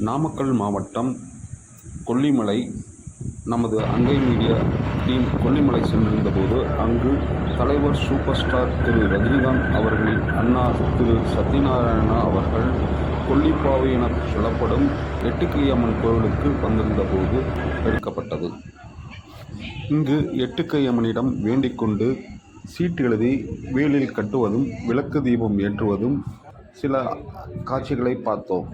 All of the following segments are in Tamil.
நாமக்கல் மாவட்டம் கொல்லிமலை நமது அங்கை மீடியா டீம் கொல்லிமலை சென்றிருந்தபோது அங்கு தலைவர் சூப்பர் ஸ்டார் திரு ரஜினிகாந்த் அவர்களின் அண்ணா திரு சத்யநாராயணா அவர்கள் கொல்லிப்பாவை என சொல்லப்படும் எட்டுக்கையம்மன் கோவிலுக்கு வந்திருந்தபோது எடுக்கப்பட்டது. இங்கு எட்டுக்கையம்மனிடம் வேண்டிக் கொண்டு சீட்டு எழுதி வேலில் கட்டுவதும் விளக்கு தீபம் ஏற்றுவதும் சில காட்சிகளை பார்த்தோம்.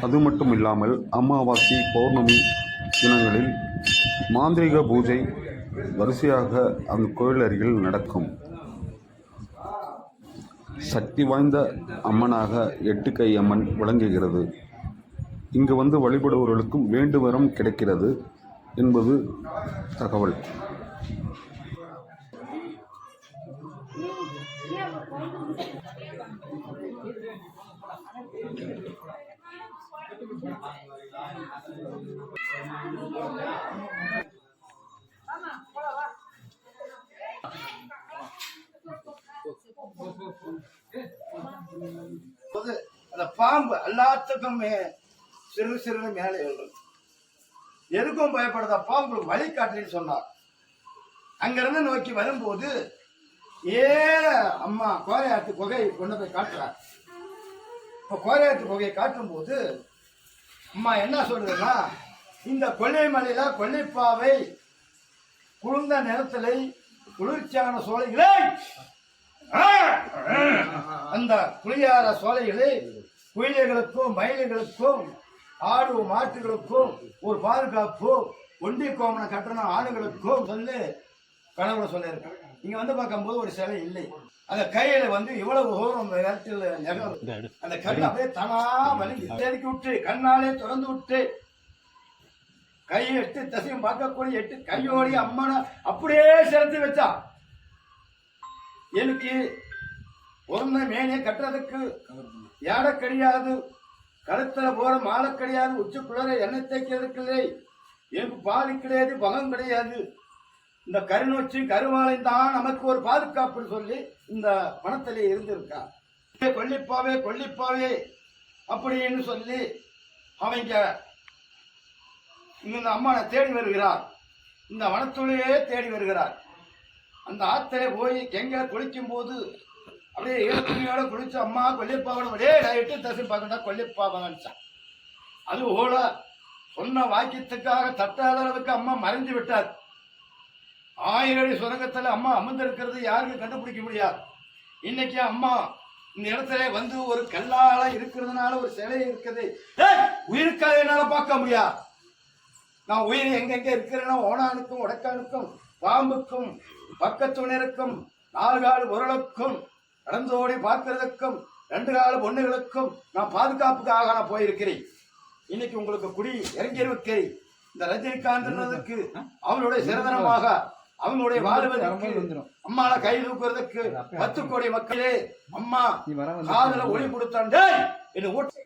அது மட்டும் இல்லாமல் அமாவாசை பௌர்ணமி தினங்களில் மாந்திரீக பூஜை வரிசையாக அந்த கோயில் அருகில் நடக்கும். சக்தி வாய்ந்த அம்மனாக எட்டுக்கை அம்மன் விளங்குகிறது. இங்கு வந்து வழிபடுபவர்களுக்கும் வேண்டுவரம் கிடைக்கிறது என்பது தகவல். அந்த பாம்பு எல்லாத்துக்கும் சிறு சிறு மேலே எழுது. எதுக்கும் பயப்படுறத பாம்பு வழி காட்டுன்னு சொன்னார். அங்கிருந்து நோக்கி வரும்போது அம்மா கோரையாத்து குகையை கொண்டு போய் காட்டுறார். இப்ப கோரையாத்து குகையை காட்டும் போது அம்மா என்ன சொல்றதுன்னா, இந்த கொல்லிமலையில கொல்லிப்பாவை குளிர்ந்த நிலத்திலே குளிர்ச்சியான சோலைகளை அந்த குளியார சோலைகளை குயிலைகளுக்கும் மயில்களுக்கும் ஆடு மாட்டுகளுக்கும் ஒரு பாதுகாப்பு ஒண்டி கோமனை கட்டணம் ஆடுகளுக்கும் சொல்லி கனவுல சொல்லியிருக்கேன். இங்க வந்து பார்க்கும்போது ஒரு சிலை இல்லை. அந்த கையில வந்து இவ்வளவு தூரம் நேரத்தில் அந்த கல் அப்படியே தனா வலிந்து தேடிக்கி விட்டு கண்ணாலே திறந்து விட்டு கை எட்டு தசையும் பார்க்கக்கூடிய எட்டு கையோடி அம்மனை அப்படியே செலுத்தி வச்சா. எனக்கு பிறந்த மேனே கட்டுறதுக்கு யாட கிடையாது, கழுத்துல போற மாலை கிடையாது, உச்சிக்குள்ளர எண்ணெய் தேய்க்கிறதுக்கு இல்லை, எனக்கு பாதி கிடையாது, பகம் கிடையாது. இந்த கருநொச்சி கருவாலை தான் நமக்கு ஒரு பாதுகாப்புன்னு சொல்லி இந்த வனத்திலே இருந்திருக்கா. கொல்லிப்பாவே கொல்லிப்பாவே அப்படின்னு சொல்லி அவங்க இந்த அம்மானை தேடி வருகிறார். இந்த வனத்துறையே தேடி வருகிறார். அந்த ஆத்திரை போய் கெங்க குளிக்கும் போது அப்படியே ஏற்றுமையோட குளிச்சு அம்மா கொல்லிப்பாவோட அப்படியே எட்டு தசை பார்க்கண்டா கொல்லிப்பாவான்ச்சான். அது போல சொன்ன வாக்கியத்துக்காக தட்டாத அளவுக்கு அம்மா மறைஞ்சு விட்டார். 1000 அடி சுரங்கத்துல அம்மா அமர்ந்திருக்கிறது யாருக்கும் கண்டுபிடிக்க முடியாது. இன்னைக்கு அம்மா இந்த இடத்துல வந்து ஒரு கல்லால இருக்கிறதுனால ஒரு சிலை இருக்குது. உயிருக்காக என்னால பார்க்க முடியாது. நான் உயிர் எங்கெங்க இருக்கிறேன்னா ஓனானுக்கும் உடக்கானுக்கும் பாம்புக்கும் பக்கத்துணருக்கும் 4 கால் பொருளுக்கும் நடந்தோடி பார்க்கறதுக்கும் 2 கால பொண்ணுகளுக்கும் நான் பாதுகாப்புக்காக நான் போயிருக்கிறேன். இன்னைக்கு உங்களுக்கு குடி இறங்கியிருக்கிறேன். இந்த ரஜினிகாந்த் அவனுடைய சிறதனமாக அவனுடைய வாழ்வதற்கு அம்மால கை தூக்குறதுக்கு 10 கோடி மக்களே அம்மா காதல ஒளி கொடுத்தாண்டே என்ன ஓட்டு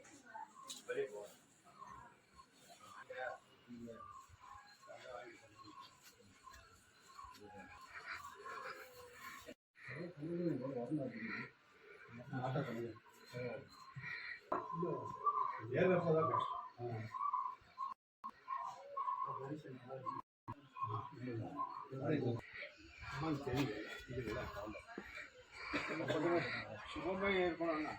சுகமே இருக்கணும்னா